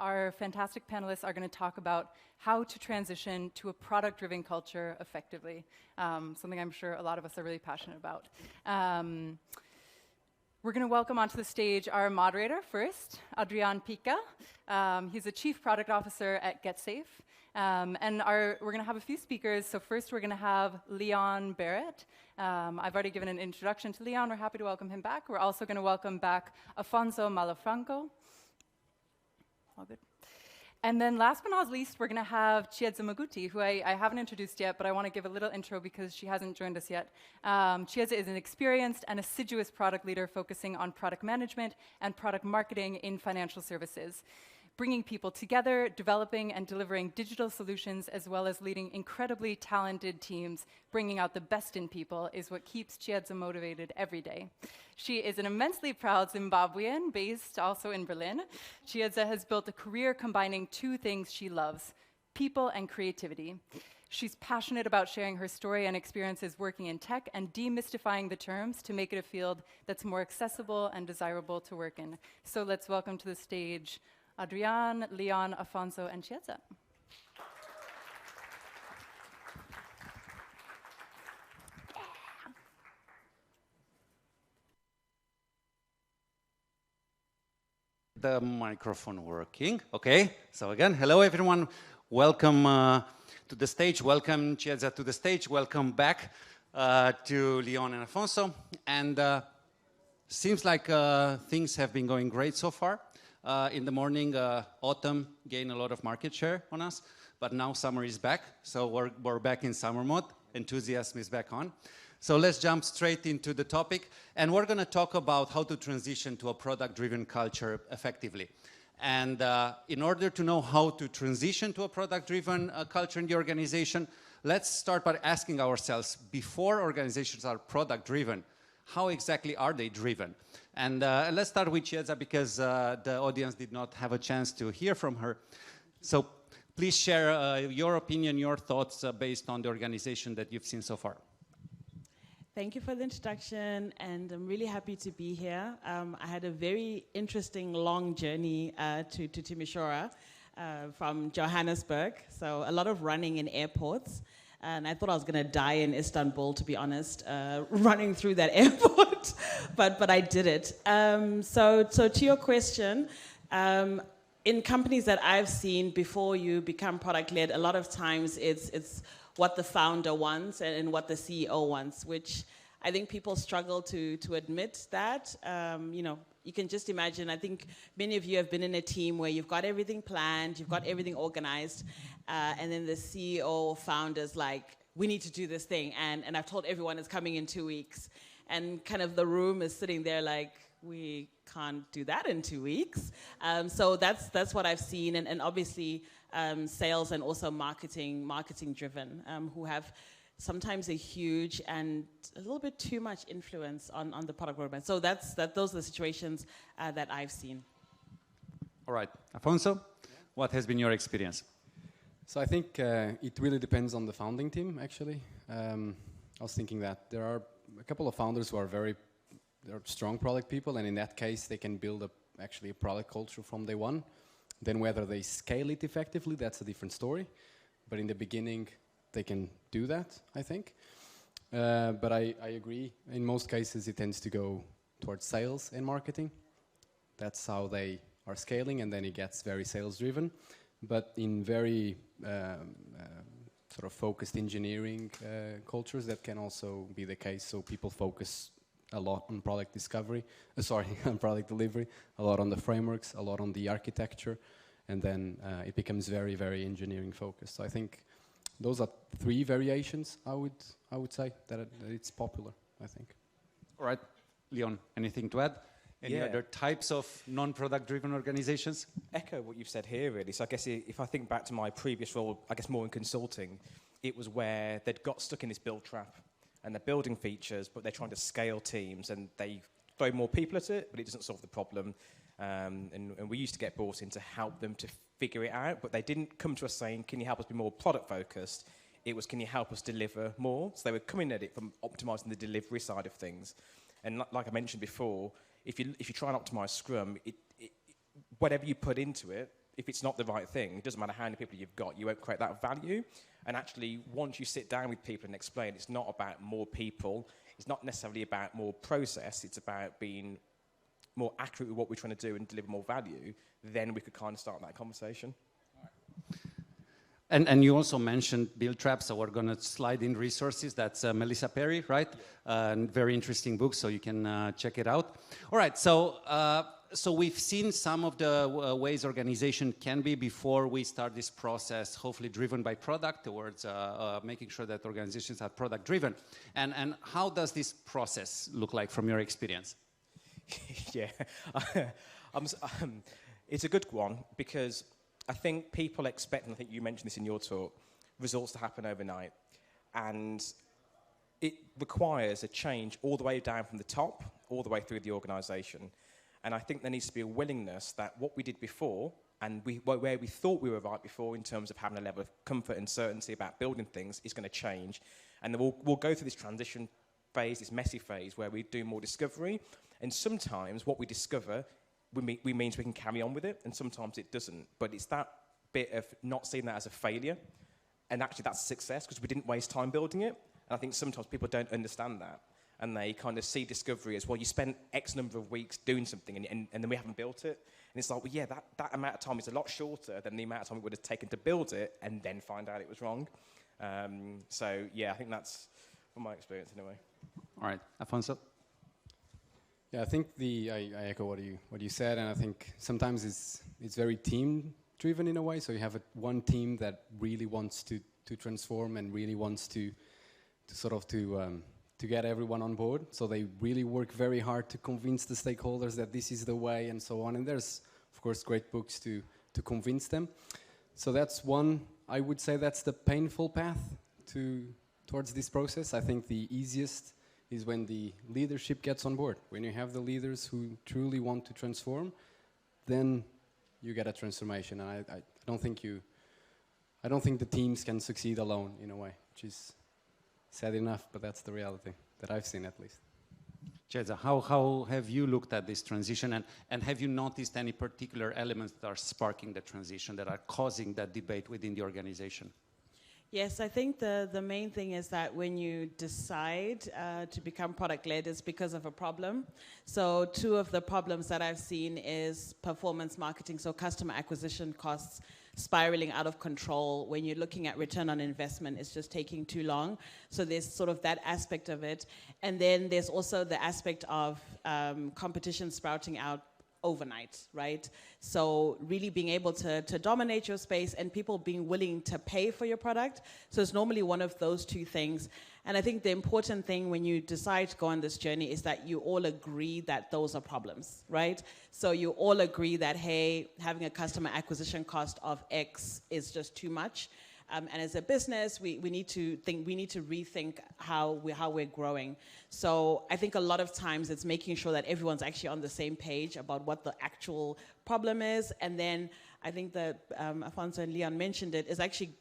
our fantastic panelists are going to talk about how to transition to a product-driven culture effectively, something I'm sure a lot of us are really passionate about. We're going to welcome onto the stage our moderator first, Adrian Pica. He's a Chief Product Officer at GetSafe. And we're going to have a few speakers. So first we're going to have Leon Barrett. I've already given an introduction to Leon. We're happy to welcome him back. We're also going to welcome back Afonso Malafranco. All good. And then last but not least, we're going to have Chiedza Maguti, who I haven't introduced yet, but I want to give a little intro because she hasn't joined us yet. Chiedza is an experienced and assiduous product leader focusing on product management and product marketing in financial services, bringing people together, developing and delivering digital solutions, as well as leading incredibly talented teams. Bringing out the best in people is what keeps Chiedza motivated every day. She is an immensely proud Zimbabwean, based also in Berlin. Chiedza has built a career combining two things she loves: people and creativity. She's passionate about sharing her story and experiences working in tech and demystifying the terms to make it a field that's more accessible and desirable to work in. So let's welcome to the stage Adrian, Leon, Afonso, and Chiedza. The microphone working. Okay, so again, hello everyone. Welcome to the stage. Welcome Chiedza to the stage. Welcome back to Leon and Afonso. And seems like things have been going great so far. In the morning, autumn gained a lot of market share on us, but now summer is back. So we're back in summer mode. Enthusiasm is back on. So let's jump straight into the topic. And we're going to talk about how to transition to a product-driven culture effectively. And in order to know how to transition to a product-driven culture in the organization, let's start by asking ourselves, before organizations are product-driven, how exactly are they driven? And let's start with Chiedza because the audience did not have a chance to hear from her. So please share your opinion, your thoughts based on the organization that you've seen so far. Thank you for the introduction, and I'm really happy to be here. I had a very interesting long journey to Timisoara from Johannesburg, so a lot of running in airports. And I thought I was going to die in Istanbul, to be honest, running through that airport, but I did it. So to your question, in companies that I've seen before you become product-led, a lot of times it's what the founder wants and what the CEO wants, which I think people struggle to admit that. You can just imagine, I think many of you have been in a team where you've got everything planned, you've got everything organized, and then the CEO or founder's like, we need to do this thing, and I've told everyone it's coming in 2 weeks. And kind of the room is sitting there like, we can't do that in 2 weeks. So that's what I've seen, and obviously sales and also marketing driven, who have sometimes a huge and a little bit too much influence on the product roadmap. So those are the situations that I've seen. All right, Afonso, what has been your experience? So I think it really depends on the founding team, actually. I was thinking that there are a couple of founders who are they're strong product people, and in that case, they can build actually a product culture from day one. Then whether they scale it effectively, that's a different story. But in the beginning, they can do that, I think. But I agree. In most cases, it tends to go towards sales and marketing. That's how they are scaling, and then it gets very sales-driven. But in very sort of focused engineering cultures, that can also be the case. So people focus a lot on product discovery, on product delivery, a lot on the frameworks, a lot on the architecture, and then it becomes very, very engineering focused. So I think those are three variations, I would say, that it's popular, I think. All right, Leon, anything to add? Any other types of non-product driven organizations? Echo what you've said here, really. So I guess if I think back to my previous role, I guess more in consulting, it was where they'd got stuck in this build trap, and they're building features, but they're trying to scale teams, and they throw more people at it, but it doesn't solve the problem. And we used to get brought in to help them to figure it out, but they didn't come to us saying, can you help us be more product focused? It was, can you help us deliver more? So they were coming at it from optimizing the delivery side of things. And like I mentioned before, if you try and optimize Scrum, whatever you put into it, if it's not the right thing, it doesn't matter how many people you've got, you won't create that value. And actually, once you sit down with people and explain, it's not about more people, it's not necessarily about more process, it's about being more accurate with what we're trying to do and deliver more value, then we could kind of start that conversation. And you also mentioned build traps, so we're going to slide in resources. That's Melissa Perry, right? Very interesting book, so you can check it out. All right, so we've seen some of the ways organization can be before we start this process, hopefully driven by product, towards making sure that organizations are product driven. And how does this process look like from your experience? Yeah, it's a good one, because I think people expect, and I think you mentioned this in your talk, results to happen overnight. And it requires a change all the way down from the top, all the way through the organisation. And I think there needs to be a willingness that what we did before, and where we thought we were right before in terms of having a level of comfort and certainty about building things, is going to change. And then we'll go through this transition phase, this messy phase, where we do more discovery. And sometimes what we discover means we can carry on with it, and sometimes it doesn't. But it's that bit of not seeing that as a failure, and actually that's a success, because we didn't waste time building it. And I think sometimes people don't understand that, and they kind of see discovery as, well, you spent X number of weeks doing something, and then we haven't built it. And it's like, well, yeah, that amount of time is a lot shorter than the amount of time it would have taken to build it, and then find out it was wrong. So, yeah, I think that's from my experience anyway. All right, Afonso? Yeah, I think I echo what you said, and I think sometimes it's very team driven in a way. So you have one team that really wants to transform and really wants to get everyone on board. So they really work very hard to convince the stakeholders that this is the way, and so on. And there's of course great books to convince them. So that's one. I would say that's the painful path towards this process. I think the easiest is when the leadership gets on board. When you have the leaders who truly want to transform, then you get a transformation. And I don't think the teams can succeed alone in a way, which is sad enough, but that's the reality that I've seen at least. Ceza, how have you looked at this transition, and have you noticed any particular elements that are sparking the transition, that are causing that debate within the organization? Yes, I think the main thing is that when you decide to become product-led, it's because of a problem. So 2 of the problems that I've seen is performance marketing, so customer acquisition costs spiraling out of control. When you're looking at return on investment, it's just taking too long. So there's sort of that aspect of it. And then there's also the aspect of competition sprouting out overnight, right? So really being able to dominate your space, and people being willing to pay for your product. So it's normally one of those 2 things. And I think the important thing when you decide to go on this journey is that you all agree that those are problems, right? So you all agree that, hey, having a customer acquisition cost of X is just too much. And as a business, we need to rethink how we're growing. So I think a lot of times it's making sure that everyone's actually on the same page about what the actual problem is. And then I think that Afonso and Leon mentioned it, is actually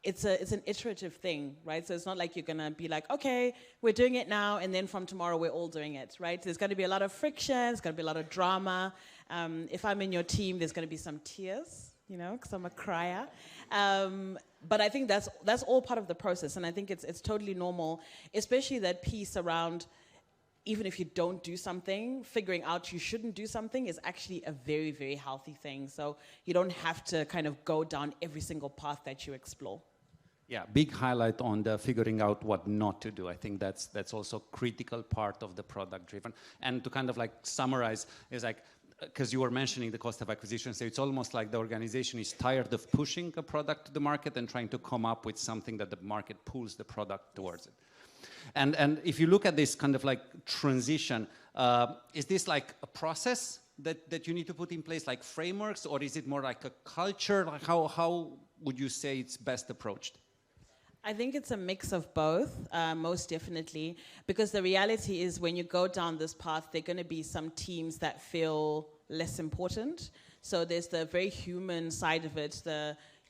it's an iterative thing, right? So it's not like you're gonna be like, okay, we're doing it now, and then from tomorrow we're all doing it, right? There's gonna be a lot of friction, there's gonna be a lot of drama. If I'm in your team, there's gonna be some tears, because I'm a crier. But I think that's all part of the process, and I think it's totally normal, especially that piece around, even if you don't do something, figuring out you shouldn't do something is actually a very, very healthy thing. So you don't have to kind of go down every single path that you explore. Yeah, big highlight on the figuring out what not to do. I think that's also a critical part of the product driven. And to kind of like summarize, is like, because you were mentioning the cost of acquisition, so it's almost like the organization is tired of pushing a product to the market and trying to come up with something that the market pulls the product towards it. And if you look at this kind of like transition, is this like a process that you need to put in place, like frameworks, or is it more like a culture? Like how would you say it's best approached? I think it's a mix of both, most definitely, because the reality is when you go down this path, there are going to be some teams that feel less important. So there's the very human side of it,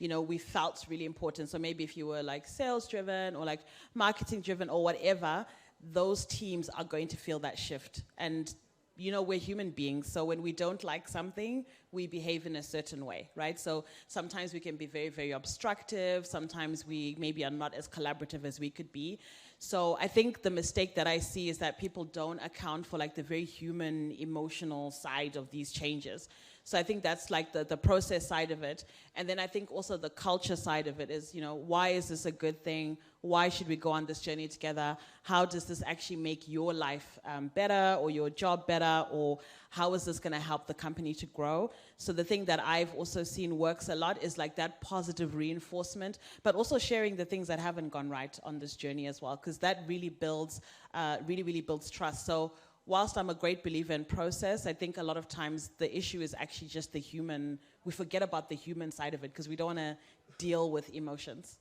we felt really important. So maybe if you were like sales driven or like marketing driven or whatever, those teams are going to feel that shift. And we're human beings. So when we don't like something, we behave in a certain way, right? So sometimes we can be very, very obstructive. Sometimes we maybe are not as collaborative as we could be. So I think the mistake that I see is that people don't account for like the very human, emotional side of these changes. So I think that's like the process side of it. And then I think also the culture side of it is, why is this a good thing? Why should we go on this journey together? How does this actually make your life better or your job better? Or how is this going to help the company to grow? So the thing that I've also seen works a lot is like that positive reinforcement, but also sharing the things that haven't gone right on this journey as well, because that really builds, really builds trust. So whilst I'm a great believer in process, I think a lot of times the issue is actually just the human. We forget about the human side of it because we don't want to deal with emotions.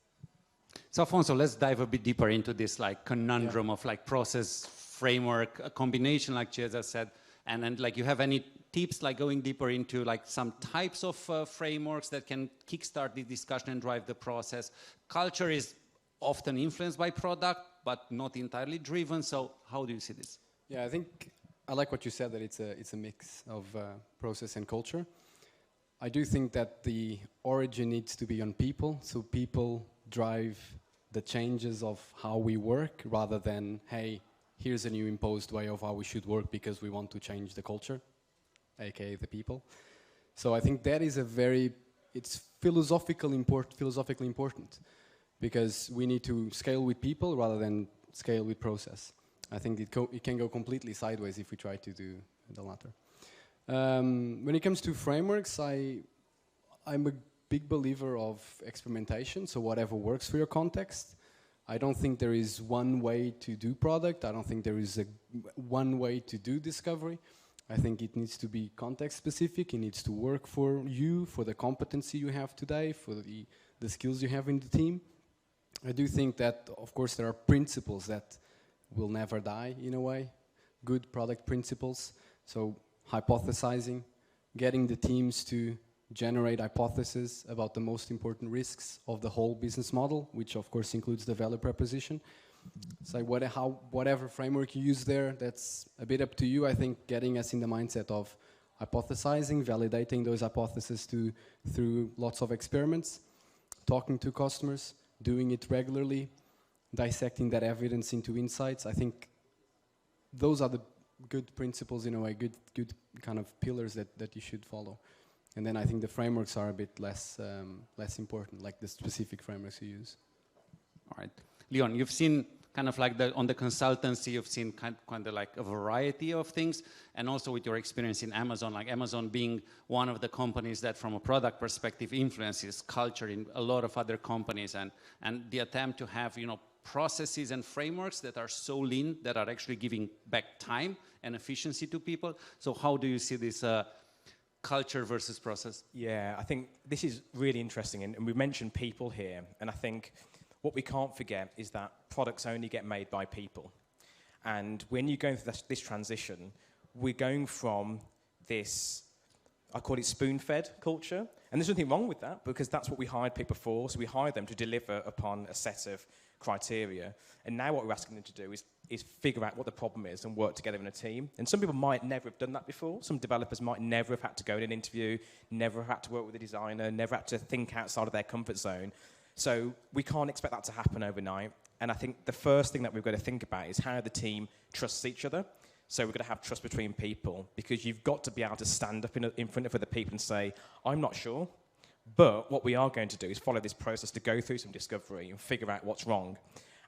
So Afonso, let's dive a bit deeper into this like conundrum of like process, framework, a combination like Cesar said, and then like you have any tips like going deeper into like some types of frameworks that can kickstart the discussion and drive the process. Culture is often influenced by product, but not entirely driven. So how do you see this? Yeah, I think I like what you said, that it's a mix of process and culture. I do think that the origin needs to be on people, so people drive the changes of how we work rather than, hey, here's a new imposed way of how we should work because we want to change the culture, aka the people. So I think that is it's philosophically important because we need to scale with people rather than scale with process. I think it can go completely sideways if we try to do the latter. When it comes to frameworks, I'm a big believer of experimentation, so whatever works for your context. I don't think there is one way to do product. I don't think there is one way to do discovery. I think it needs to be context specific. It needs to work for you, for the competency you have today, for the skills you have in the team. I do think that, of course, there are principles that will never die in a way, good product principles. So hypothesizing, getting the teams to generate hypotheses about the most important risks of the whole business model, which of course includes the value proposition. So whatever framework you use there, that's a bit up to you. I think getting us in the mindset of hypothesizing, validating those hypotheses through lots of experiments, talking to customers, doing it regularly, dissecting that evidence into insights. I think those are the good principles in a way, good kind of pillars that you should follow. And then I think the frameworks are a bit less important, like the specific frameworks you use. All right. Leon, you've seen kind of like on the consultancy, you've seen kind of like a variety of things, and also with your experience in Amazon, like Amazon being one of the companies that from a product perspective influences culture in a lot of other companies, and the attempt to have, processes and frameworks that are so lean that are actually giving back time and efficiency to people. So how do you see this culture versus process? Yeah, I think this is really interesting, and we mentioned people here, and I think what we can't forget is that products only get made by people. And when you're going through this transition, we're going from this, I call it spoon-fed culture, and there's nothing wrong with that because that's what we hired people for. So we hired them to deliver upon a set of criteria, and now what we're asking them to do is figure out what the problem is and work together in a team. And some people might never have done that before. Some developers might never have had to go in an interview, never have had to work with a designer, never had to think outside of their comfort zone. So we can't expect that to happen overnight. And I think the first thing that we've got to think about is how the team trusts each other. So we're going to have trust between people, because you've got to be able to stand up in front of other people and say, I'm not sure, but what we are going to do is follow this process to go through some discovery and figure out what's wrong.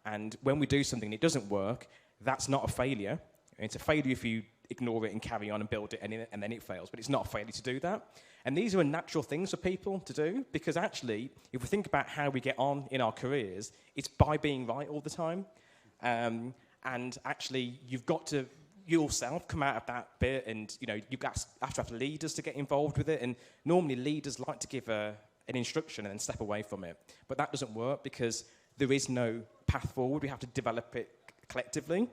And when we do something and it doesn't work, that's not a failure. It's a failure if you ignore it and carry on and build it and then it fails, but it's not a failure to do that. And these are natural things for people to do, because actually, if we think about how we get on in our careers, it's by being right all the time. And actually, you've got to yourself come out of that bit, and you have to have leaders to get involved with it. And normally, leaders like to give an instruction and then step away from it. But that doesn't work because there is no path forward. We have to develop it collectively.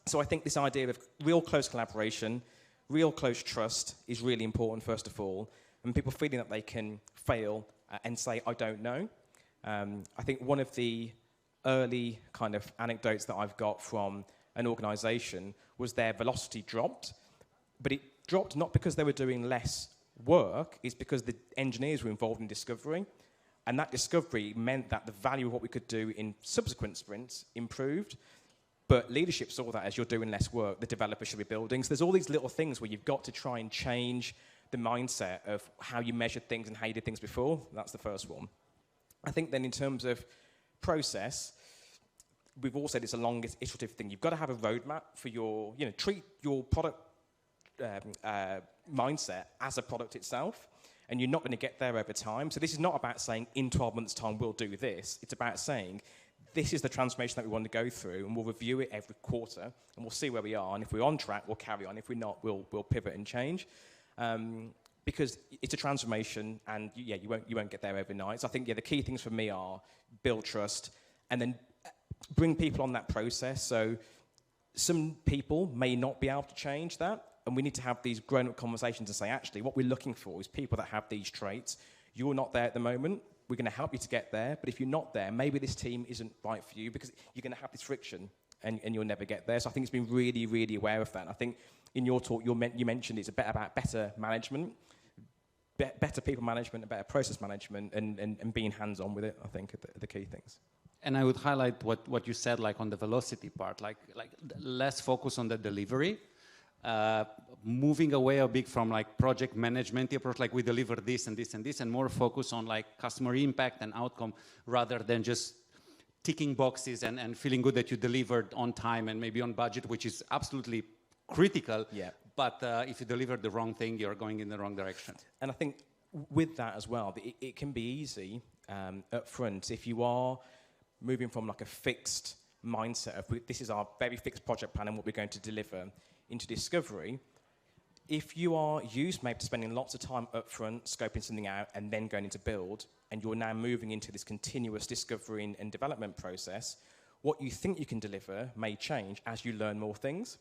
So I think this idea of real close collaboration, real close trust is really important, first of all, and people feeling that they can fail and say, I don't know. I think one of the early kind of anecdotes that I've got from an organisation was their velocity dropped But it dropped not because they were doing less work, it's because the engineers were involved in discovery. And that discovery meant that the value of what we could do in subsequent sprints improved. But leadership saw that as you're doing less work, the developer should be building. So there's all these little things where you've got to try and change the mindset of how you measured things and how you did things before. That's the first one. I think then in terms of process, we've all said it's a long iterative thing. You've got to have a roadmap for your, treat your product mindset as a product itself. And you're not going to get there over time. So this is not about saying, in 12 months' time, we'll do this. It's about saying, this is the transformation that we want to go through, and we'll review it every quarter, and we'll see where we are. And if we're on track, we'll carry on. If we're not, we'll pivot and change. Because it's a transformation, and you won't get there overnight. So I think the key things for me are build trust, and then bring people on that process. So some people may not be able to change that, and we need to have these grown-up conversations and say, actually, what we're looking for is people that have these traits. You're not there at the moment. We're going to help you to get there. But if you're not there, maybe this team isn't right for you because you're going to have this friction and you'll never get there. So I think it's been really, really aware of that. And I think in your talk, you mentioned it's about better management, better people management, and better process management, and being hands-on with it, I think, are the key things. And I would highlight what you said, like on the velocity part, like less focus on the delivery. Moving away a bit from like project management approach, like we deliver this and this and this, and more focus on like customer impact and outcome rather than just ticking boxes and feeling good that you delivered on time and maybe on budget, which is absolutely critical. Yeah. But if you deliver the wrong thing, you're going in the wrong direction. And I think with that as well, it can be easy up front if you are moving from like a fixed mindset of this is our very fixed project plan and what we're going to deliver into discovery. If you are used maybe to spending lots of time up front, scoping something out, and then going into build, and you're now moving into this continuous discovery and development process, what you think you can deliver may change as you learn more things.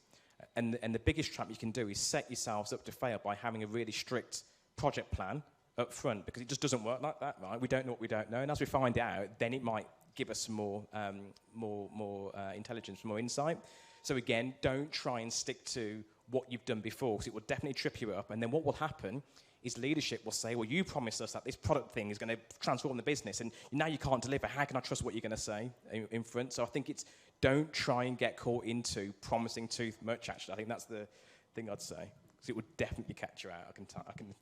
And the biggest trap you can do is set yourselves up to fail by having a really strict project plan up front, because it just doesn't work like that, right? We don't know what we don't know, and as we find out, then it might give us some more intelligence, more insight. So again, don't try and stick to what you've done before, because it will definitely trip you up. And then what will happen is leadership will say, well, you promised us that this product thing is going to transform the business, and now you can't deliver. How can I trust what you're going to say in front? So I think it's don't try and get caught into promising too much, actually. I think that's the thing I'd say, because it would definitely catch you out. I can.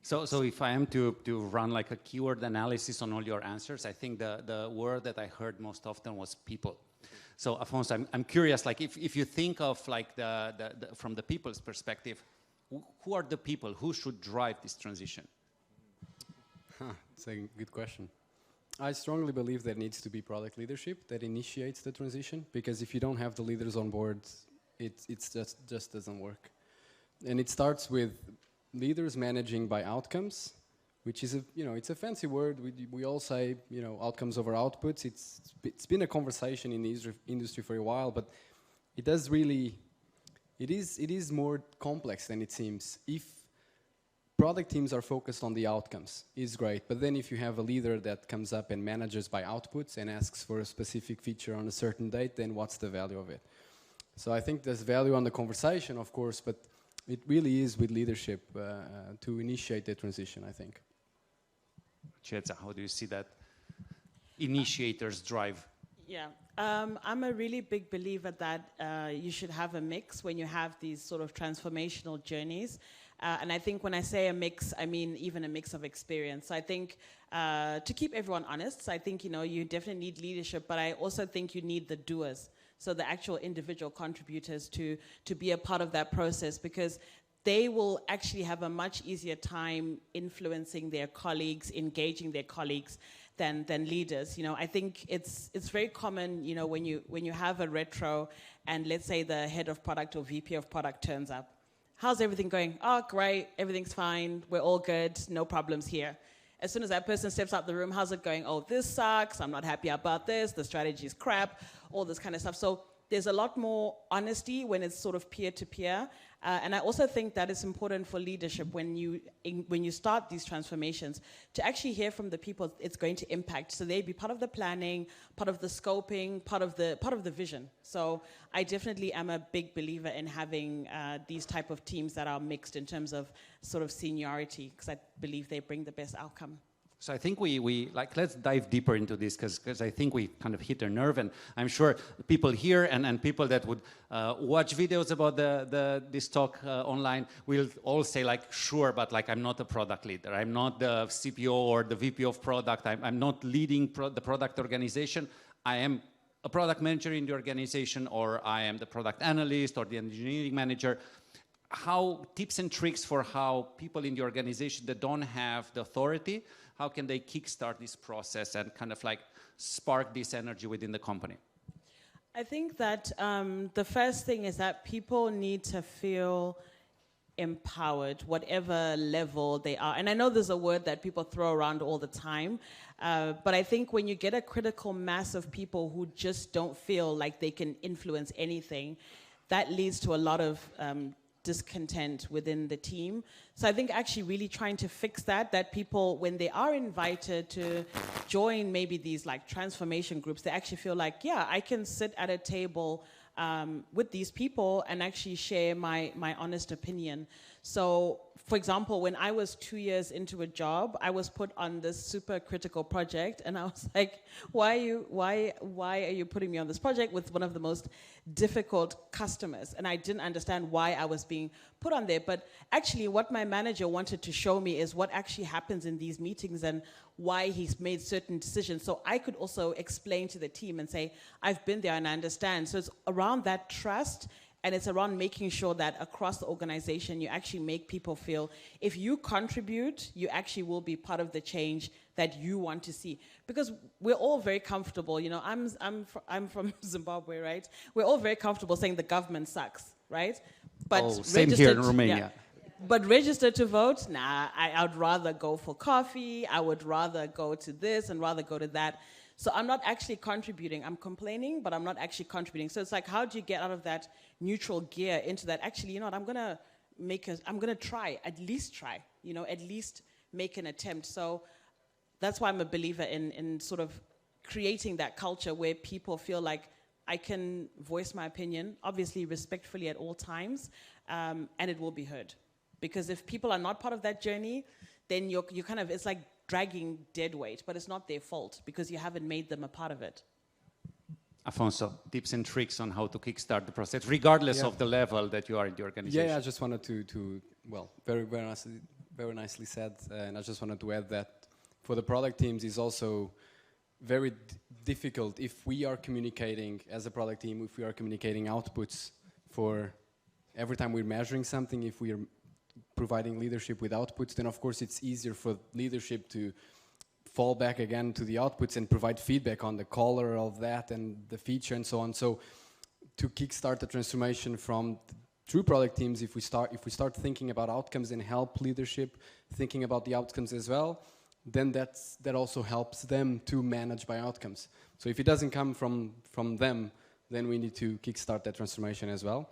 So if I am to run like a keyword analysis on all your answers, I think the word that I heard most often was people. So Afonso, I'm curious, like if you think of like from the people's perspective, who are the people who should drive this transition? It's a good question. I strongly believe there needs to be product leadership that initiates the transition, because if you don't have the leaders on board, it just doesn't work. And it starts with leaders managing by outcomes, which is it's a fancy word. We all say outcomes over outputs. It's been a conversation in the industry for a while, but it is more complex than it seems. If product teams are focused on the outcomes, it's great. But then if you have a leader that comes up and manages by outputs and asks for a specific feature on a certain date, then what's the value of it? So I think there's value on the conversation, of course, but it really is with leadership to initiate the transition, I think. Chetza, how do you see that initiators drive? Yeah, I'm a really big believer that you should have a mix when you have these sort of transformational journeys. And I think when I say a mix, I mean even a mix of experience. I think to keep everyone honest, I think you definitely need leadership, but I also think you need the doers. So the actual individual contributors to be a part of that process, because they will actually have a much easier time influencing their colleagues, engaging their colleagues than leaders. I think it's very common, when you have a retro and let's say the head of product or VP of product turns up. How's everything going? Oh, great, everything's fine, we're all good, no problems here. As soon as that person steps out the room, how's it going? Oh, this sucks, I'm not happy about this, the strategy is crap, all this kind of stuff. So there's a lot more honesty when it's sort of peer-to-peer. And I also think that it's important for leadership when you start these transformations to actually hear from the people it's going to impact. So they be part of the planning, part of the scoping, part of the vision. So I definitely am a big believer in having these type of teams that are mixed in terms of sort of seniority, because I believe they bring the best outcome. So I think we let's dive deeper into this because I think we kind of hit a nerve, and I'm sure people here and people that would watch videos about this talk online will all say like, sure, but like I'm not a product leader, I'm not the CPO or the VP of product, I'm not leading the product organization, I am a product manager in the organization, or I am the product analyst or the engineering manager. How tips and tricks for how people in the organization that don't have the authority, how can they kickstart this process and kind of like spark this energy within the company? I think that the first thing is that people need to feel empowered, whatever level they are. And I know there's a word that people throw around all the time, but I think when you get a critical mass of people who just don't feel like they can influence anything, that leads to a lot of discontent within the team. So I think actually really trying to fix that people, when they are invited to join maybe these like transformation groups, they actually feel like, yeah, I can sit at a table with these people and actually share my honest opinion. So, for example, when I was 2 years into a job, I was put on this super critical project, and I was like, why are you putting me on this project with one of the most difficult customers? And I didn't understand why I was being put on there. But actually, what my manager wanted to show me is what actually happens in these meetings and why he's made certain decisions. So I could also explain to the team and say, I've been there and I understand. So it's around that trust. And it's around making sure that across the organization, you actually make people feel if you contribute, you actually will be part of the change that you want to see. Because we're all very comfortable. You know, I'm from Zimbabwe, right? We're all very comfortable saying the government sucks, right? But same here in Romania. Yeah. But register to vote, nah, I'd rather go for coffee. I would rather go to this and rather go to that. So I'm not actually contributing. I'm complaining, but I'm not actually contributing. So it's like, how do you get out of that neutral gear into that? Actually, you know what? I'm gonna try, at least try. You know, at least make an attempt. So that's why I'm a believer in sort of creating that culture where people feel like I can voice my opinion, obviously respectfully at all times, and it will be heard. Because if people are not part of that journey, then you kind of, it's like dragging dead weight, but it's not their fault because you haven't made them a part of it. Afonso, tips and tricks on how to kickstart the process, regardless of the level that you are in the organization. Yeah, I just wanted to well, very nicely said, and I just wanted to add that for the product teams is also very difficult if we are communicating as a product team, if we are communicating outputs for every time we're measuring something, if we are providing leadership with outputs, then of course it's easier for leadership to fall back again to the outputs and provide feedback on the color of that and the feature and so on. So to kickstart the transformation from true product teams, if we start thinking about outcomes and help leadership thinking about the outcomes as well, then that also helps them to manage by outcomes. So if it doesn't come from them, then we need to kickstart that transformation as well.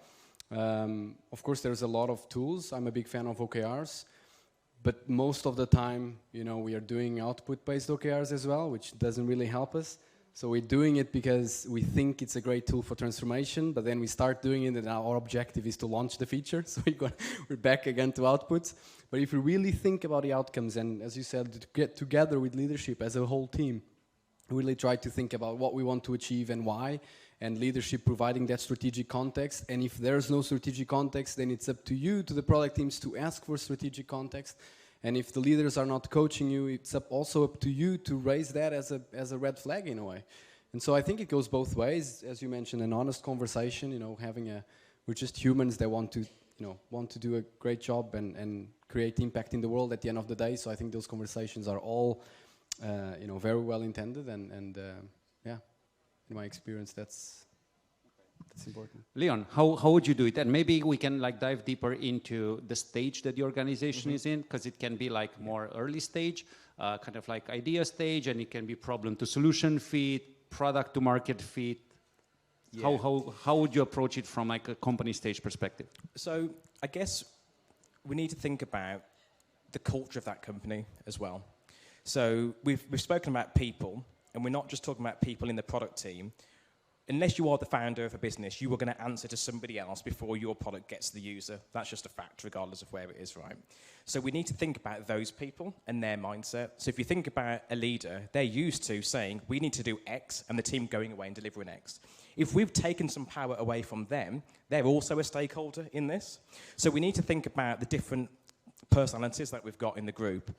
Of course, there's a lot of tools. I'm a big fan of OKRs, but most of the time, you know, we are doing output-based OKRs as well, which doesn't really help us. So we're doing it because we think it's a great tool for transformation, but then we start doing it and our objective is to launch the feature. So we're back again to outputs. But if we really think about the outcomes and, as you said, to get together with leadership as a whole team, really try to think about what we want to achieve and why, and leadership providing that strategic context. And if there's no strategic context, then it's up to you, to the product teams, to ask for strategic context. And if the leaders are not coaching you, it's also up to you to raise that as a red flag in a way. And so I think it goes both ways. As you mentioned, an honest conversation, you know, we're just humans that want to do a great job and create impact in the world at the end of the day. So I think those conversations are all, very well intended and in my experience, that's important. Leon, how would you do it? And maybe we can like dive deeper into the stage that the organization is in, because it can be like more early stage, kind of like idea stage, and it can be problem to solution fit, product to market fit. Yeah. How would you approach it from like a company stage perspective? So I guess we need to think about the culture of that company as well. So we've spoken about people, and we're not just talking about people in the product team. Unless you are the founder of a business, you are going to answer to somebody else before your product gets to the user. That's just a fact, regardless of where it is, right? So we need to think about those people and their mindset. So if you think about a leader, they're used to saying, we need to do X, and the team going away and delivering X. If we've taken some power away from them, they're also a stakeholder in this. So we need to think about the different personalities that we've got in the group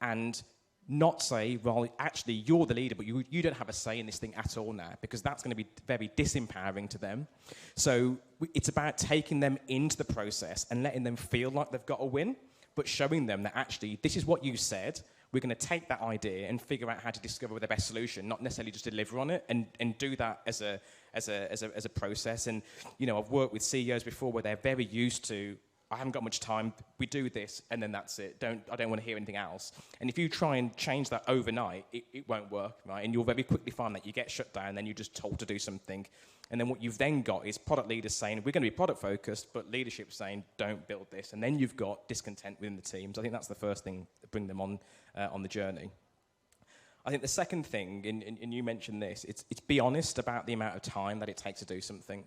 and not say, well, actually, you're the leader, but you don't have a say in this thing at all now, because that's going to be very disempowering to them. So it's about taking them into the process and letting them feel like they've got a win, but showing them that actually, this is what you said. We're going to take that idea and figure out how to discover the best solution, not necessarily just deliver on it, and do that as a process. And, you know, I've worked with CEOs before where they're very used to, I haven't got much time, we do this, and then that's it. I don't want to hear anything else. And if you try and change that overnight, it won't work, right? And you'll very quickly find that you get shut down, and then you're just told to do something. And then what you've then got is product leaders saying, we're going to be product focused, but leadership saying, don't build this. And then you've got discontent within the teams. I think that's the first thing to bring them on the journey. I think the second thing, and you mentioned this, it's be honest about the amount of time that it takes to do something.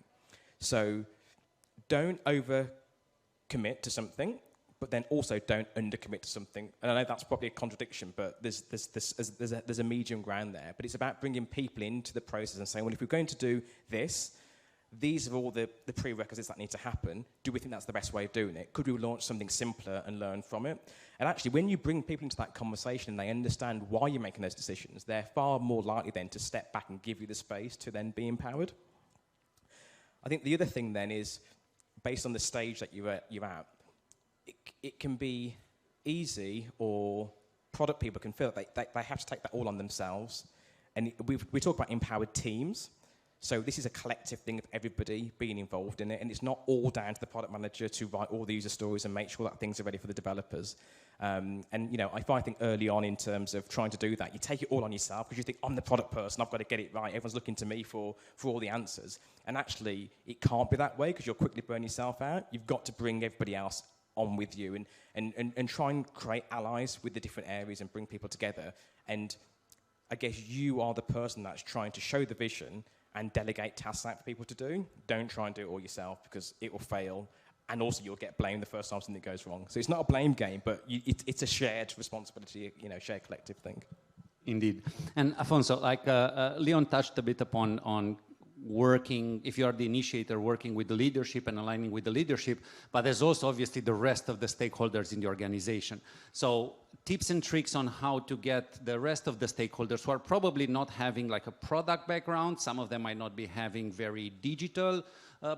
So don't commit to something, but then also don't undercommit to something. And I know that's probably a contradiction, but there's a medium ground there. But it's about bringing people into the process and saying, well, if we're going to do this, these are all the prerequisites that need to happen. Do we think that's the best way of doing it? Could we launch something simpler and learn from it? And actually, when you bring people into that conversation and they understand why you're making those decisions, they're far more likely then to step back and give you the space to then be empowered. I think the other thing then is, based on the stage that you're at, it can be easy, or product people can feel that they have to take that all on themselves. And we talk about empowered teams. So this is a collective thing of everybody being involved in it, and it's not all down to the product manager to write all the user stories and make sure that things are ready for the developers. And you know, I think early on in terms of trying to do that, you take it all on yourself because you think, I'm the product person, I've got to get it right. Everyone's looking to me for all the answers. And actually, it can't be that way because you'll quickly burn yourself out. You've got to bring everybody else on with you and try and create allies with the different areas and bring people together. And I guess you are the person that's trying to show the vision and delegate tasks out for people to do. Don't try and do it all yourself because it will fail. And also you'll get blamed the first time something goes wrong. So it's not a blame game, but it's a shared responsibility, you know, shared collective thing. Indeed. And Afonso, like Leon touched a bit upon on working, if you are the initiator, working with the leadership and aligning with the leadership, but there's also obviously the rest of the stakeholders in the organization. So tips and tricks on how to get the rest of the stakeholders who are probably not having like a product background, some of them might not be having very digital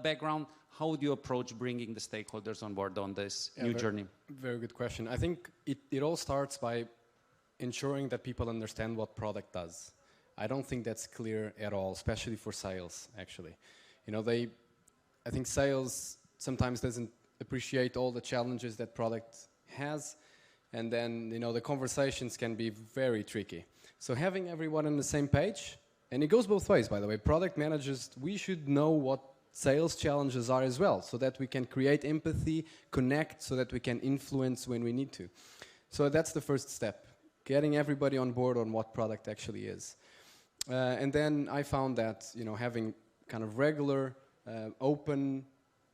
background. How would you approach bringing the stakeholders on board on this new journey? Very good question. I think it all starts by ensuring that people understand what product does. I don't think that's clear at all, especially for sales, actually. You know, I think sales sometimes doesn't appreciate all the challenges that product has, and then, you know, the conversations can be very tricky. So having everyone on the same page, and it goes both ways, by the way. Product managers, we should know what sales challenges are as well, so that we can create empathy, connect, so that we can influence when we need to. So that's the first step, getting everybody on board on what product actually is. And then I found that, you know, having kind of regular open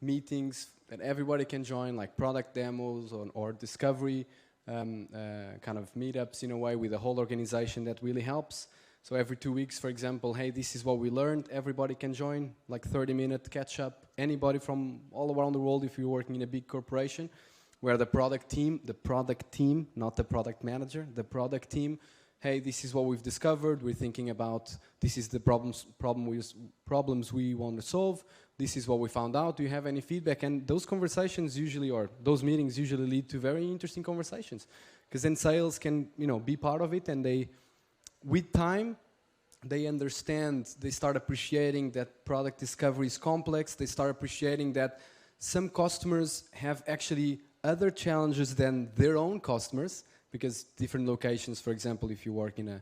meetings that everybody can join, like product demos or discovery kind of meetups in a way with the whole organization, that really helps. So every 2 weeks, for example, hey, this is what we learned, everybody can join, like 30-minute catch-up, anybody from all around the world if you're working in a big corporation, where the product team, not the product manager, the product team, hey, this is what we've discovered, we're thinking about, this is the problems we want to solve, this is what we found out, do you have any feedback? And those conversations usually, or those meetings usually lead to very interesting conversations, because then sales can, you know, be part of it, and they, with time, they understand, they start appreciating that product discovery is complex, they start appreciating that some customers have actually other challenges than their own customers, because different locations, for example, if you work in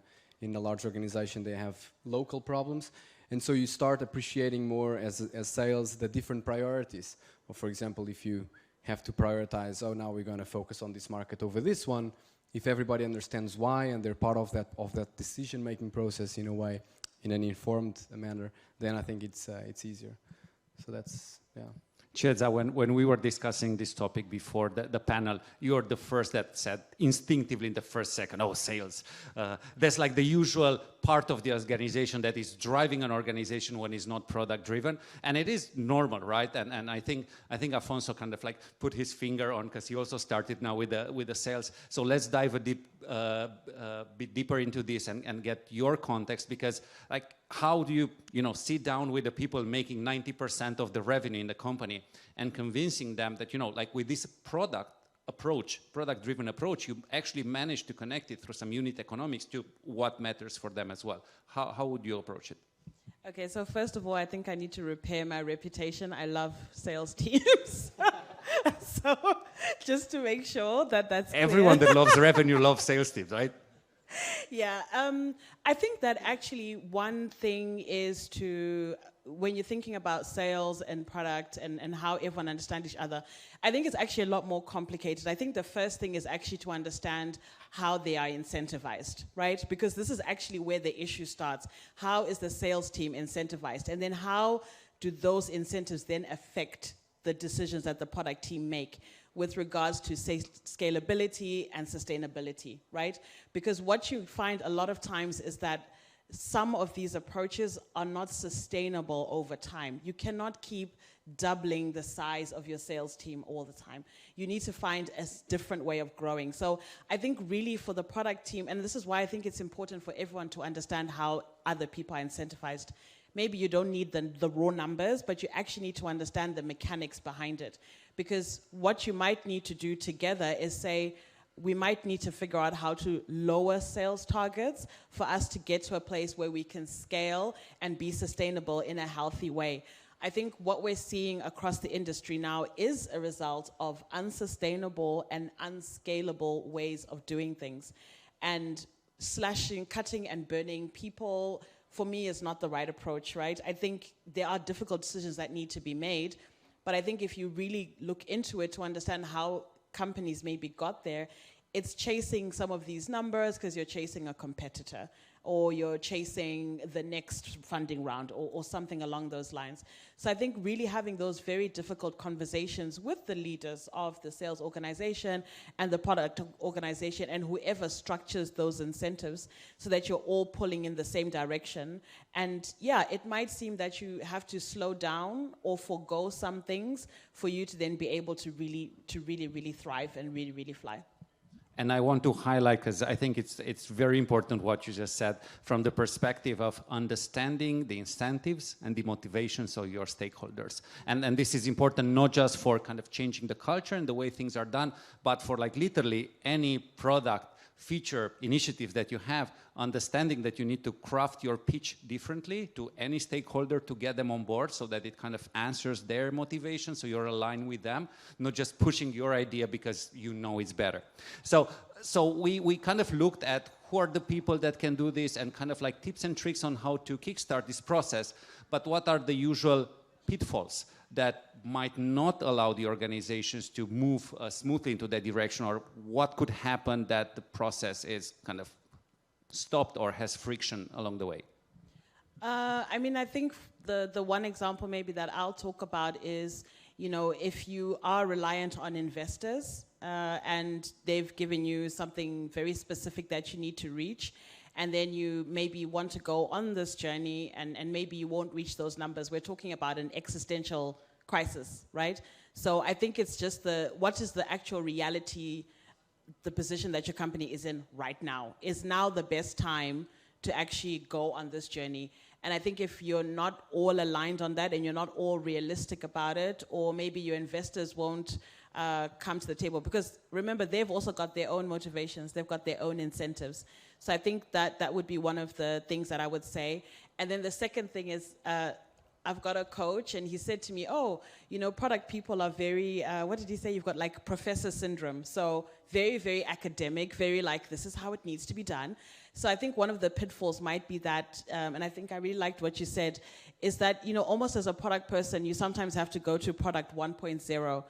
a large organization, they have local problems. And so you start appreciating more as sales the different priorities. Or for example, if you have to prioritize, oh, now we're going to focus on this market over this one, if everybody understands why and they're part of that decision-making process in a way, in an informed manner, then I think it's easier. So that's, yeah. Chieza, when we were discussing this topic before the panel, you're the first that said instinctively in the first second, oh, sales. That's like the usual part of the organization that is driving an organization when it's not product driven. And it is normal, right? And I think Afonso kind of like put his finger on, because he also started now with the sales. So let's dive a bit deeper into this and get your context, because like, how do you sit down with the people making 90% of the revenue in the company and convincing them that, like with this product-driven approach, you actually manage to connect it through some unit economics to what matters for them as well. How would you approach it? Okay, so first of all, I think I need to repair my reputation. I love sales teams. So just to make sure that's Everyone clear. that loves revenue loves sales teams, right? Yeah, I think that actually one thing is to, when you're thinking about sales and product and how everyone understands each other, I think it's actually a lot more complicated. I think the first thing is actually to understand how they are incentivized, right? Because this is actually where the issue starts. How is the sales team incentivized? And then how do those incentives then affect the decisions that the product team make with regards to, say, scalability and sustainability, right? Because what you find a lot of times is that some of these approaches are not sustainable over time. You cannot keep doubling the size of your sales team all the time. You need to find a different way of growing. So I think really for the product team, and this is why I think it's important for everyone to understand how other people are incentivized. Maybe you don't need the raw numbers, but you actually need to understand the mechanics behind it. Because what you might need to do together is say, we might need to figure out how to lower sales targets for us to get to a place where we can scale and be sustainable in a healthy way. I think what we're seeing across the industry now is a result of unsustainable and unscalable ways of doing things. And slashing, cutting and burning people, for me, is not the right approach, right? I think there are difficult decisions that need to be made, but I think if you really look into it to understand how companies maybe got there, it's chasing some of these numbers because you're chasing a competitor, or you're chasing the next funding round, or something along those lines. So I think really having those very difficult conversations with the leaders of the sales organization and the product organization and whoever structures those incentives so that you're all pulling in the same direction. And yeah, it might seem that you have to slow down or forego some things for you to then be able to really thrive and really fly. And I want to highlight, because I think it's very important what you just said, from the perspective of understanding the incentives and the motivations of your stakeholders. And this is important not just for kind of changing the culture and the way things are done, but for like literally any product, feature, initiative that you have, understanding that you need to craft your pitch differently to any stakeholder to get them on board so that it kind of answers their motivation, so you're aligned with them, not just pushing your idea because you know it's better. So we kind of looked at who are the people that can do this and kind of like tips and tricks on how to kickstart this process, but what are the usual pitfalls that might not allow the organizations to move smoothly into that direction, or what could happen that the process is kind of stopped or has friction along the way? I mean, I think the one example maybe that I'll talk about is, if you are reliant on investors and they've given you something very specific that you need to reach, and then you maybe want to go on this journey and maybe you won't reach those numbers. We're talking about an existential crisis, right? So I think it's just what is the actual reality, the position that your company is in right now? Is now the best time to actually go on this journey? And I think if you're not all aligned on that and you're not all realistic about it, or maybe your investors won't come to the table, because remember, they've also got their own motivations, they've got their own incentives. So I think that would be one of the things that I would say. And then the second thing is, I've got a coach and he said to me, product people are very, what did he say? You've got like professor syndrome. So very, very academic, very like, this is how it needs to be done. So I think one of the pitfalls might be that, and I think I really liked what you said, is that, you know, almost as a product person, you sometimes have to go to product 1.0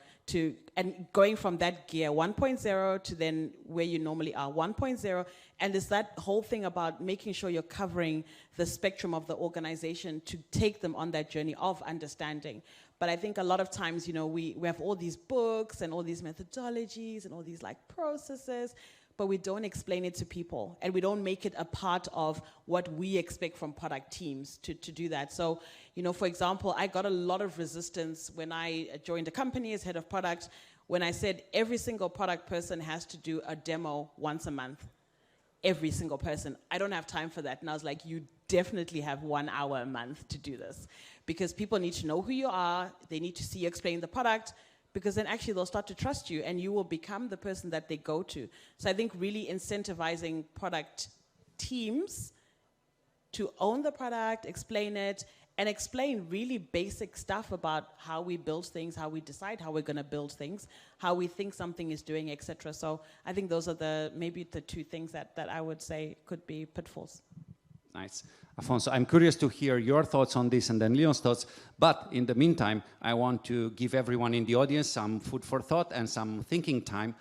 and going from that gear 1.0 to then where you normally are 1.0. And it's that whole thing about making sure you're covering the spectrum of the organization to take them on that journey of understanding. But I think a lot of times, you know, we have all these books and all these methodologies and all these like processes, but we don't explain it to people, and we don't make it a part of what we expect from product teams to do that. So, you know, for example, I got a lot of resistance when I joined a company as head of product, when I said every single product person has to do a demo once a month. Every single person. I don't have time for that. And I was like, you definitely have 1 hour a month to do this, because people need to know who you are. They need to see you explain the product, because then actually they'll start to trust you and you will become the person that they go to. So I think really incentivizing product teams to own the product, explain it, and explain really basic stuff about how we build things, how we decide how we're going to build things, how we think something is doing, etc. So I think those are maybe the two things that I would say could be pitfalls. Nice. Afonso, I'm curious to hear your thoughts on this and then Leon's thoughts. But in the meantime, I want to give everyone in the audience some food for thought and some thinking time,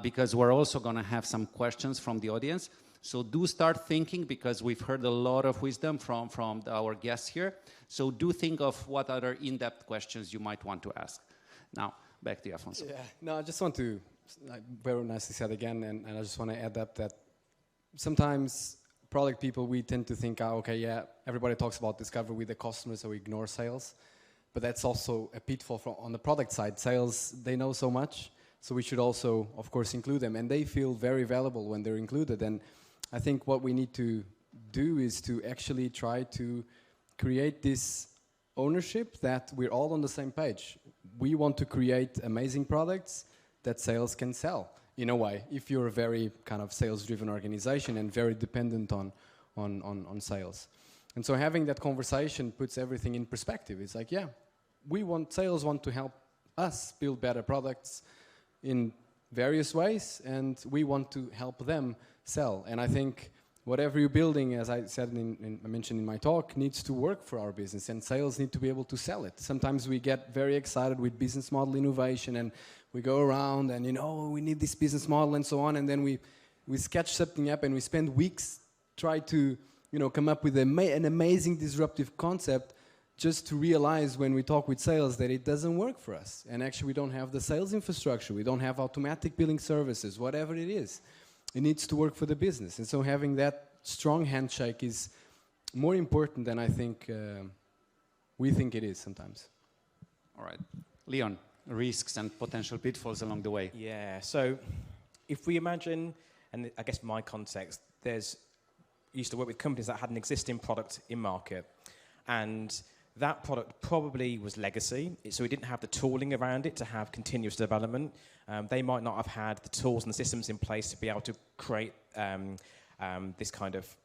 because we're also going to have some questions from the audience. So do start thinking, because we've heard a lot of wisdom from our guests here. So do think of what other in-depth questions you might want to ask. Now, back to you, Afonso. Yeah, no, I just want to, very nicely said again, and I just want to add up that sometimes product people, we tend to think, okay, yeah, everybody talks about discovery with the customers, so we ignore sales. But that's also a pitfall on the product side. Sales, they know so much, so we should also, of course, include them. And they feel very valuable when they're included. And I think what we need to do is to actually try to create this ownership that we're all on the same page. We want to create amazing products that sales can sell. In a way, if you're a very kind of sales-driven organization and very dependent on sales. And so having that conversation puts everything in perspective. It's like, yeah, sales want to help us build better products in various ways, and we want to help them sell. And I think whatever you're building, as I said, I mentioned in my talk, needs to work for our business, and sales need to be able to sell it. Sometimes we get very excited with business model innovation, and we go around and, you know, we need this business model and so on, and then we sketch something up and we spend weeks try to, you know, come up with an amazing disruptive concept, just to realize when we talk with sales that it doesn't work for us. And actually we don't have the sales infrastructure, we don't have automatic billing services, whatever it is. It needs to work for the business. And so having that strong handshake is more important than I think we think it is sometimes. All right. Leon, risks and potential pitfalls along the way. Yeah, so if we imagine, and I guess my context, used to work with companies that had an existing product in market, and that product probably was legacy, so we didn't have the tooling around it to have continuous development. They might not have had the tools and the systems in place to be able to create this kind of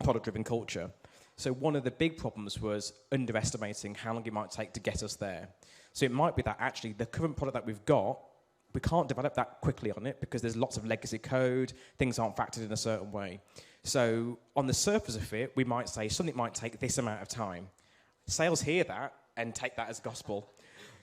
product-driven culture. So one of the big problems was underestimating how long it might take to get us there. So it might be that actually the current product that we've got, we can't develop that quickly on it because there's lots of legacy code, things aren't factored in a certain way. So on the surface of it, we might say something might take this amount of time. Sales hear that and take that as gospel.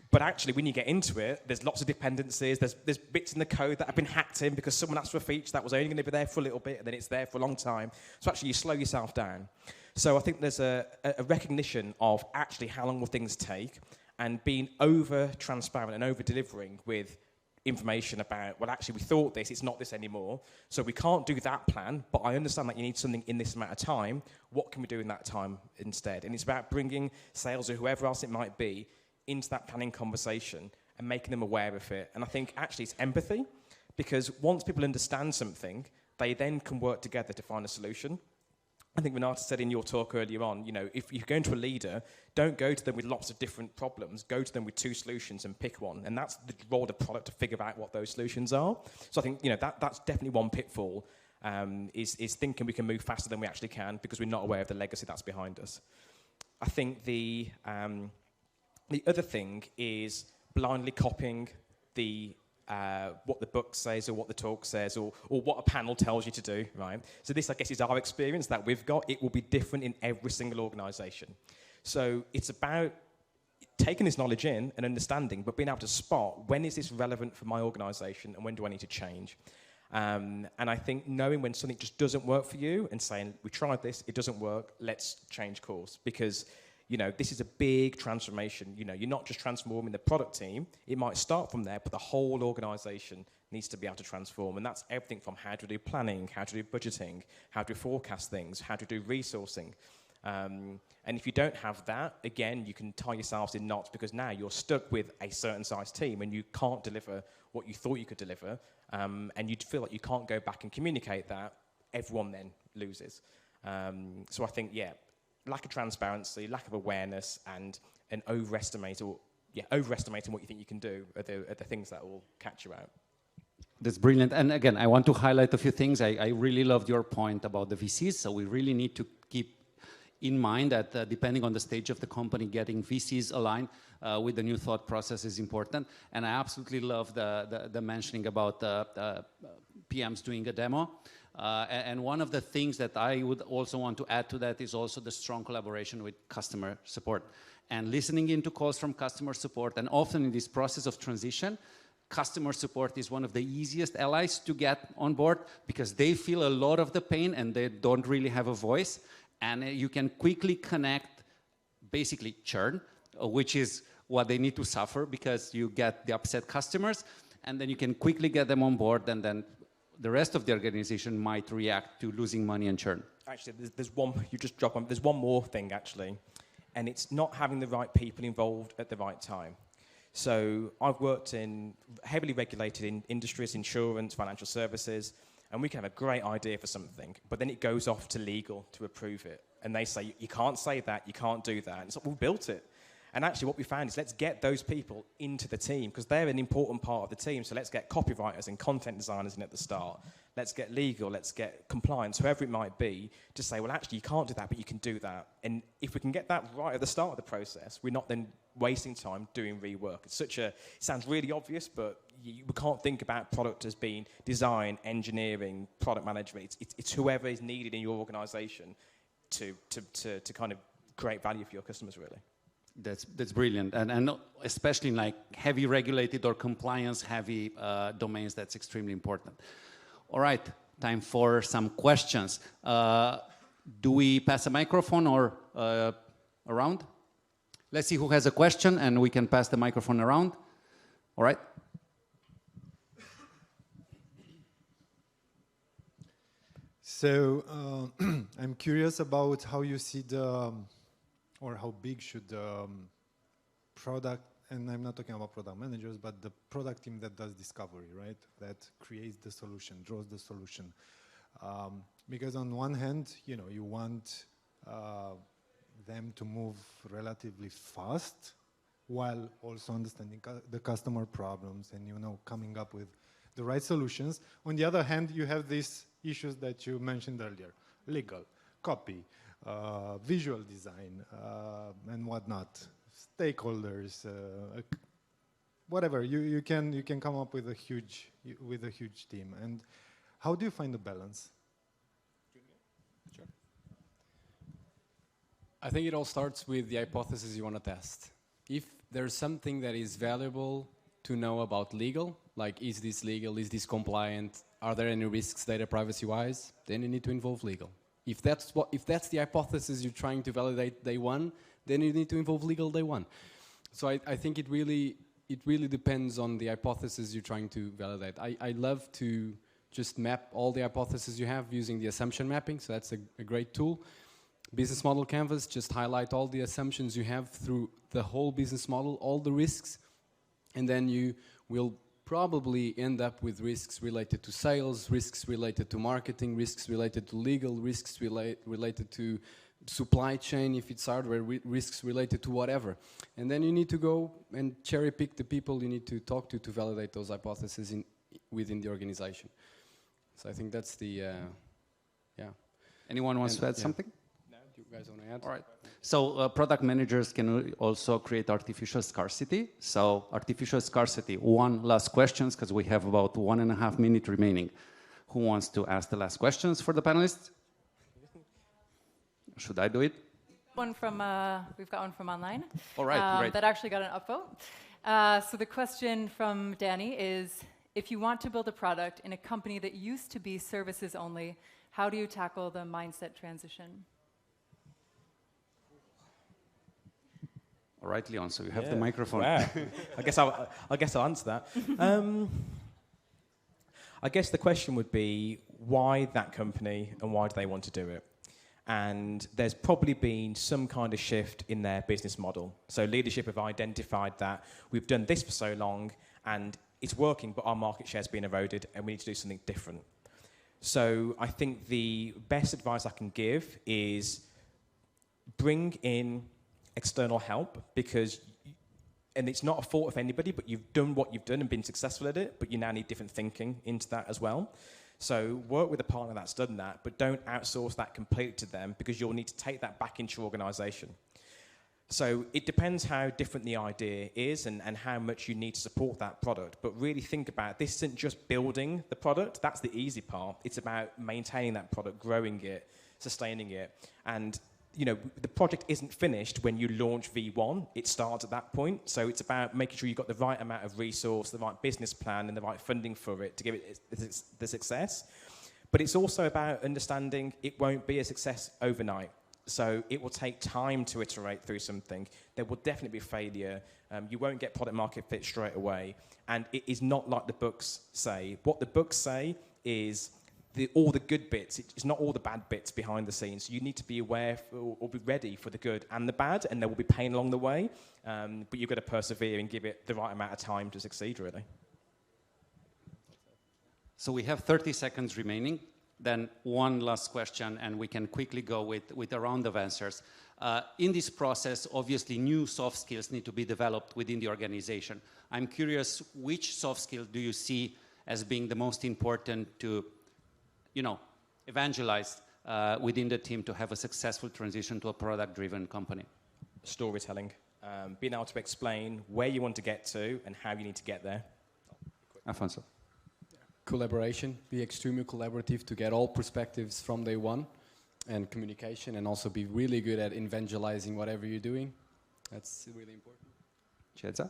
But actually, when you get into it, there's lots of dependencies, there's bits in the code that have been hacked in because someone asked for a feature that was only going to be there for a little bit and then it's there for a long time. So actually, you slow yourself down. So I think there's a recognition of actually how long will things take, and being over-transparent and over-delivering with information about, well, actually, we thought this, it's not this anymore, so we can't do that plan, but I understand that you need something in this amount of time. What can we do in that time instead? And it's about bringing sales or whoever else it might be into that planning conversation and making them aware of it. And I think, actually, it's empathy, because once people understand something, they then can work together to find a solution. I think Renata said in your talk earlier on, you know, if you're going to a leader, don't go to them with lots of different problems. Go to them with 2 solutions and pick one. And that's the role of the product to figure out what those solutions are. So I think, you know, that's definitely one pitfall, is thinking we can move faster than we actually can because we're not aware of the legacy that's behind us. I think the other thing is blindly copying the what the book says or what the talk says or what a panel tells you to do, right? So this, I guess, is our experience that we've got. It will be different in every single organisation. So it's about taking this knowledge in and understanding, but being able to spot when is this relevant for my organisation and when do I need to change. And I think knowing when something just doesn't work for you and saying, we tried this, it doesn't work, let's change course. Because, you know, this is a big transformation. You know, you're not just transforming the product team. It might start from there, but the whole organisation needs to be able to transform. And that's everything from how to do planning, how to do budgeting, how to forecast things, how to do resourcing. And if you don't have that, again, you can tie yourselves in knots because now you're stuck with a certain size team and you can't deliver what you thought you could deliver. And you'd feel like you can't go back and communicate that. Everyone then loses. So I think, yeah, lack of transparency, lack of awareness, and overestimating what you think you can do are the things that will catch you out. That's brilliant. And again, I want to highlight a few things. I really loved your point about the VCs. So we really need to keep in mind that depending on the stage of the company, getting VCs aligned with the new thought process is important. And I absolutely love the mentioning about PMs doing a demo. And one of the things that I would also want to add to that is also the strong collaboration with customer support and listening into calls from customer support. And often in this process of transition, customer support is one of the easiest allies to get on board because they feel a lot of the pain and they don't really have a voice. And you can quickly connect basically churn, which is what they need to suffer because you get the upset customers, and then you can quickly get them on board, and then the rest of the organization might react to losing money and churn. Actually, there's one, you just dropped one, there's one more thing actually, and it's not having the right people involved at the right time. So I've worked in heavily regulated industries, insurance, financial services, and we can have a great idea for something, but then it goes off to legal to approve it. And they say, you can't say that, you can't do that. And it's like, we built it. And actually what we found is let's get those people into the team because they're an important part of the team. So let's get copywriters and content designers in at the start. Let's get legal, let's get compliance, whoever it might be, to say, well, actually, you can't do that, but you can do that. And if we can get that right at the start of the process, we're not then wasting time doing rework. It sounds really obvious, but we can't think about product as being design, engineering, product management. It's whoever is needed in your organization to kind of create value for your customers, really. That's brilliant. And especially in like heavy regulated or compliance heavy domains, that's extremely important. All right, time for some questions. Do we pass a microphone or around? Let's see who has a question and we can pass the microphone around. All right. So I'm curious about how you see or how big should the product, and I'm not talking about product managers, but the product team that does discovery, right? That creates the solution, draws the solution. Because on one hand, you want them to move relatively fast while also understanding the customer problems and, coming up with the right solutions. On the other hand, you have these issues that you mentioned earlier, legal, copy, visual design, and whatnot, stakeholders, whatever. You can come up with a huge team. And how do you find the balance? Sure. I think it all starts with the hypothesis you want to test. If there's something that is valuable to know about legal, like is this legal, is this compliant, are there any risks data privacy-wise, then you need to involve legal. If that's the hypothesis you're trying to validate day one, then you need to involve legal day one. So I think it really depends on the hypothesis you're trying to validate. I love to just map all the hypotheses you have using the assumption mapping, so that's a great tool. Business model canvas, just highlight all the assumptions you have through the whole business model, all the risks, and then you will probably end up with risks related to sales, risks related to marketing, risks related to legal, risks related to supply chain if it's hardware, risks related to whatever. And then you need to go and cherry pick the people you need to talk to validate those hypotheses within the organization. So I think that's the, yeah. Anyone wants to add something? No, do you guys want to add? All right. So product managers can also create artificial scarcity. So artificial scarcity, one last questions, because we have about 1.5 minutes remaining. Who wants to ask the last questions for the panelists? Should I do it? We've got one from online. All right, great. That actually got an upvote. So the question from Danny is, if you want to build a product in a company that used to be services only, how do you tackle the mindset transition? All right, Leon, so you have the microphone. Wow. I guess I'll answer that. I guess the question would be, why that company and why do they want to do it? And there's probably been some kind of shift in their business model. So leadership have identified that we've done this for so long and it's working, but our market share's been eroded and we need to do something different. So I think the best advice I can give is bring in external help, because, and it's not a fault of anybody, but you've done what you've done and been successful at it, but you now need different thinking into that as well. So work with a partner that's done that, but don't outsource that completely to them, because you'll need to take that back into your organization. So it depends how different the idea is and how much you need to support that product. But really think about, this isn't just building the product, that's the easy part. It's about maintaining that product, growing it, sustaining it. And you know, the project isn't finished when you launch V1, it starts at that point. So it's about making sure you've got the right amount of resource, the right business plan, and the right funding for it to give it the success. But it's also about understanding it won't be a success overnight. So it will take time to iterate through something. There will definitely be failure. You won't get product market fit straight away. And it is not like the books say. What the books say is all the good bits. It's not all the bad bits behind the scenes. You need to be aware or be ready for the good and the bad, and there will be pain along the way. But you've got to persevere and give it the right amount of time to succeed, really. So we have 30 seconds remaining. Then one last question, and we can quickly go with a round of answers. In this process, obviously, new soft skills need to be developed within the organization. I'm curious, which soft skill do you see as being the most important to, you know, evangelize within the team to have a successful transition to a product-driven company? Storytelling. Being able to explain where you want to get to and how you need to get there. Alfonso. Collaboration, be extremely collaborative to get all perspectives from day one, and communication, and also be really good at evangelizing whatever you're doing. That's really important. Chiedza?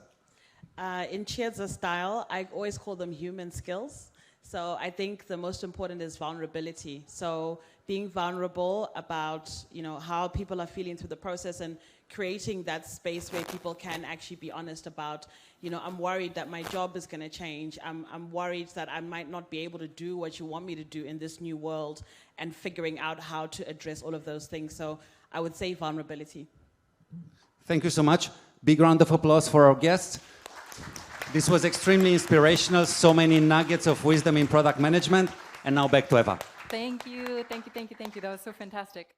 In Chiedza style, I always call them human skills. So I think the most important is vulnerability. So being vulnerable about, you know, how people are feeling through the process, and creating that space where people can actually be honest about, you know, I'm worried that my job is going to change. I'm worried that I might not be able to do what you want me to do in this new world, and figuring out how to address all of those things. So I would say vulnerability. Thank you so much. Big round of applause for our guests. This was extremely inspirational. So many nuggets of wisdom in product management. And now back to Eva. Thank you. That was so fantastic.